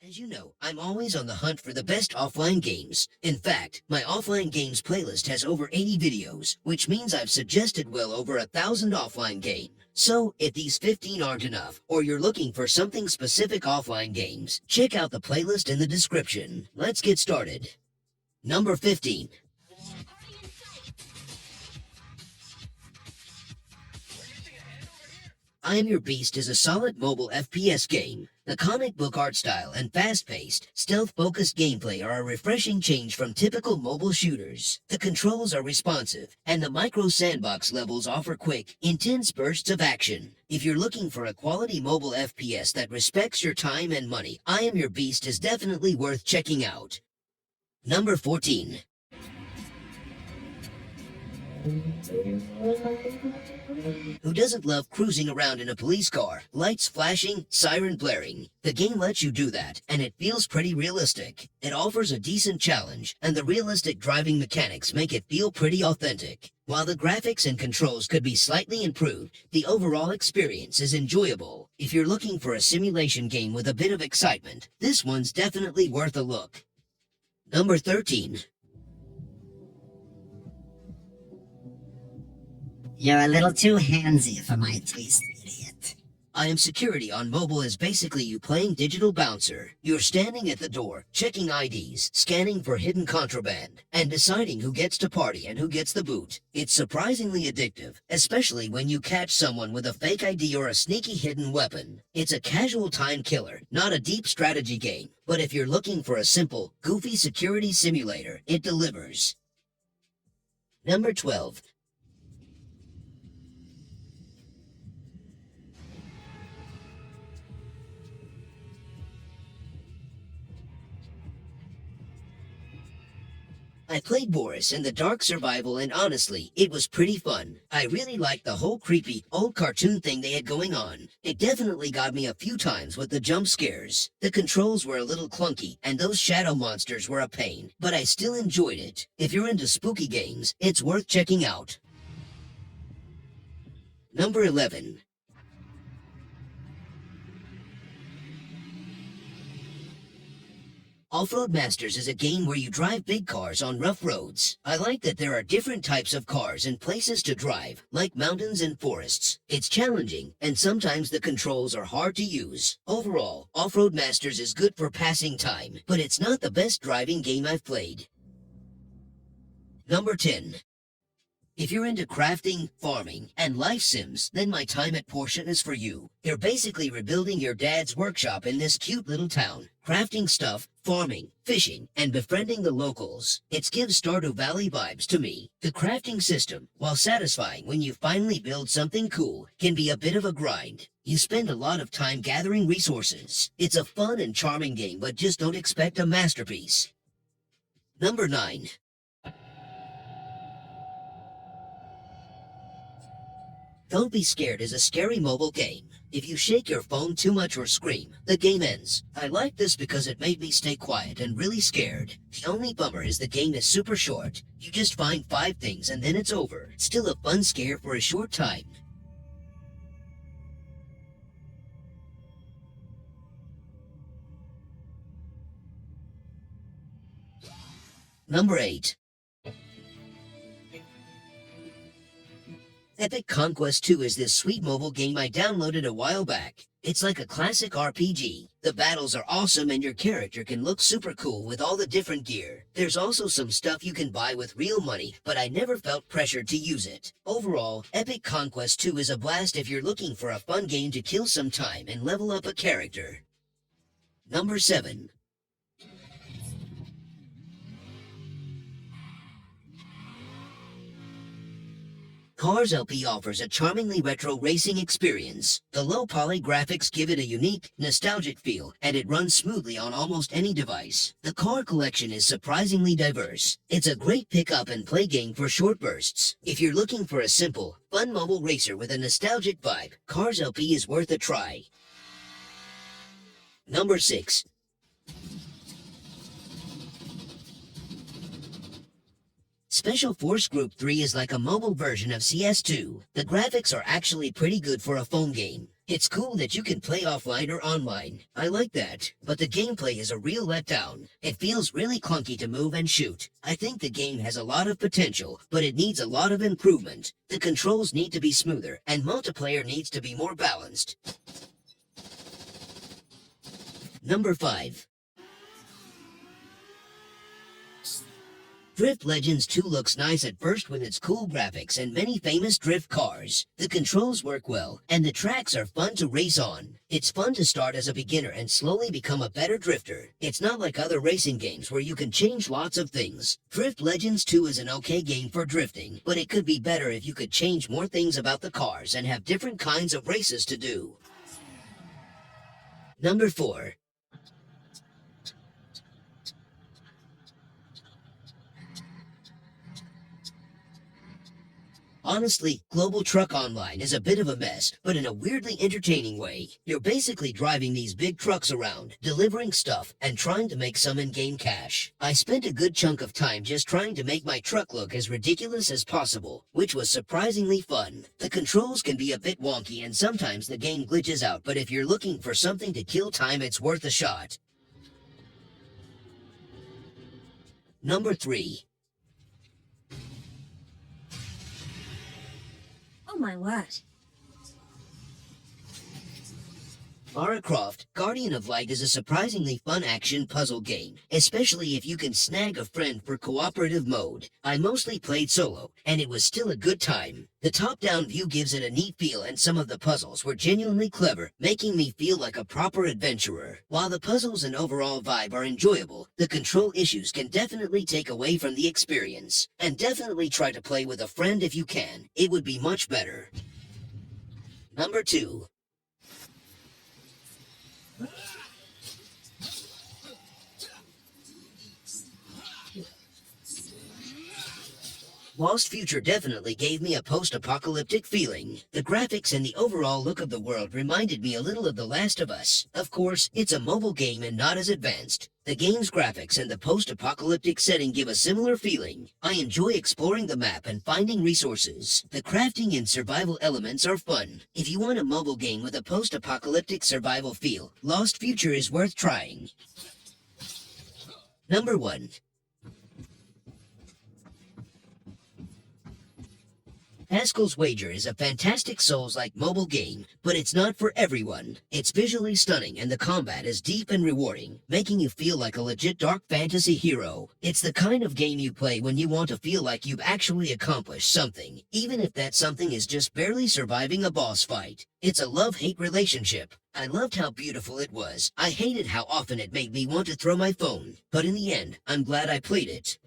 As you know, I'm always on the hunt for the best offline games. In fact, my offline games playlist has over 80 videos, which means I've suggested well over 1,000 offline games. So, if these 15 aren't enough, or you're looking for something specific offline games, check out the playlist in the description. Let's get started. Number 15. I Am Your Beast is a solid mobile FPS game. The comic book art style and fast-paced, stealth-focused gameplay are a refreshing change from typical mobile shooters. The controls are responsive, and the micro sandbox levels offer quick, intense bursts of action. If you're looking for a quality mobile FPS that respects your time and money, I Am Your Beast is definitely worth checking out. Number 14. Who doesn't love cruising around in a police car? Lights flashing, siren blaring. The game lets you do that, and it feels pretty realistic. It offers a decent challenge, and the realistic driving mechanics make it feel pretty authentic. While the graphics and controls could be slightly improved, the overall experience is enjoyable. If you're looking for a simulation game with a bit of excitement, this one's definitely worth a look. Number 13. You're a little too handsy for my taste, idiot. I Am Security on mobile is basically you playing digital bouncer. You're standing at the door, checking IDs, scanning for hidden contraband, and deciding who gets to party and who gets the boot. It's surprisingly addictive, especially when you catch someone with a fake ID or a sneaky hidden weapon. It's a casual time killer, not a deep strategy game. But if you're looking for a simple, goofy security simulator, it delivers. Number 12. I played Boris in the dark survival and honestly, it was pretty fun. I really liked the whole creepy, old cartoon thing they had going on. It definitely got me a few times with the jump scares. The controls were a little clunky and those shadow monsters were a pain, but I still enjoyed it. If you're into spooky games, it's worth checking out. Number 11. Offroad Masters is a game where you drive big cars on rough roads. I like that there are different types of cars and places to drive, like mountains and forests. It's challenging, and sometimes the controls are hard to use. Overall, Offroad Masters is good for passing time, but it's not the best driving game I've played. Number 10. If you're into crafting, farming, and life sims, then my time at Portia is for you. You're basically rebuilding your dad's workshop in this cute little town, crafting stuff, farming, fishing, and befriending the locals. It gives Stardew Valley vibes to me. The crafting system, while satisfying when you finally build something cool, can be a bit of a grind. You spend a lot of time gathering resources. It's a fun and charming game, but just don't expect a masterpiece. Number 9. Don't Be Scared is a scary mobile game. If you shake your phone too much or scream, the game ends. I like this because it made me stay quiet and really scared. The only bummer is the game is super short. You just find 5 things and then it's over. Still a fun scare for a short time. Number 8. Epic Conquest 2 is this sweet mobile game I downloaded a while back. It's like a classic RPG. The battles are awesome and your character can look super cool with all the different gear. There's also some stuff you can buy with real money, but I never felt pressured to use it. Overall, Epic Conquest 2 is a blast if you're looking for a fun game to kill some time and level up a character. Number 7. Cars LP offers a charmingly retro racing experience. The low-poly graphics give it a unique, nostalgic feel, and it runs smoothly on almost any device. The car collection is surprisingly diverse. It's a great pick-up-and-play game for short bursts. If you're looking for a simple, fun mobile racer with a nostalgic vibe, Cars LP is worth a try. Number 6. Special Force Group 3 is like a mobile version of CS2. The graphics are actually pretty good for a phone game. It's cool that you can play offline or online. I like that. But the gameplay is a real letdown. It feels really clunky to move and shoot. I think the game has a lot of potential, but it needs a lot of improvement. The controls need to be smoother, and multiplayer needs to be more balanced. Number 5. Drift Legends 2 looks nice at first with its cool graphics and many famous drift cars. The controls work well, and the tracks are fun to race on. It's fun to start as a beginner and slowly become a better drifter. It's not like other racing games where you can change lots of things. Drift Legends 2 is an okay game for drifting, but it could be better if you could change more things about the cars and have different kinds of races to do. Number 4. Honestly, Global Truck Online is a bit of a mess, but in a weirdly entertaining way. You're basically driving these big trucks around, delivering stuff, and trying to make some in-game cash. I spent a good chunk of time just trying to make my truck look as ridiculous as possible, which was surprisingly fun. The controls can be a bit wonky and sometimes the game glitches out, but if you're looking for something to kill time, it's worth a shot. Number 3. Oh my word. Lara Croft, Guardian of Light is a surprisingly fun action puzzle game, especially if you can snag a friend for cooperative mode. I mostly played solo, and it was still a good time. The top-down view gives it a neat feel, and some of the puzzles were genuinely clever, making me feel like a proper adventurer. While the puzzles and overall vibe are enjoyable, the control issues can definitely take away from the experience. And definitely try to play with a friend if you can. It would be much better. Number 2. Lost Future definitely gave me a post-apocalyptic feeling. The graphics and the overall look of the world reminded me a little of The Last of Us. Of course, it's a mobile game and not as advanced. The game's graphics and the post-apocalyptic setting give a similar feeling. I enjoy exploring the map and finding resources. The crafting and survival elements are fun. If you want a mobile game with a post-apocalyptic survival feel, Lost Future is worth trying. Number 1. Pascal's Wager is a fantastic Souls-like mobile game, but it's not for everyone. It's visually stunning and the combat is deep and rewarding, making you feel like a legit dark fantasy hero. It's the kind of game you play when you want to feel like you've actually accomplished something, even if that something is just barely surviving a boss fight. It's a love-hate relationship. I loved how beautiful it was. I hated how often it made me want to throw my phone. But in the end, I'm glad I played it.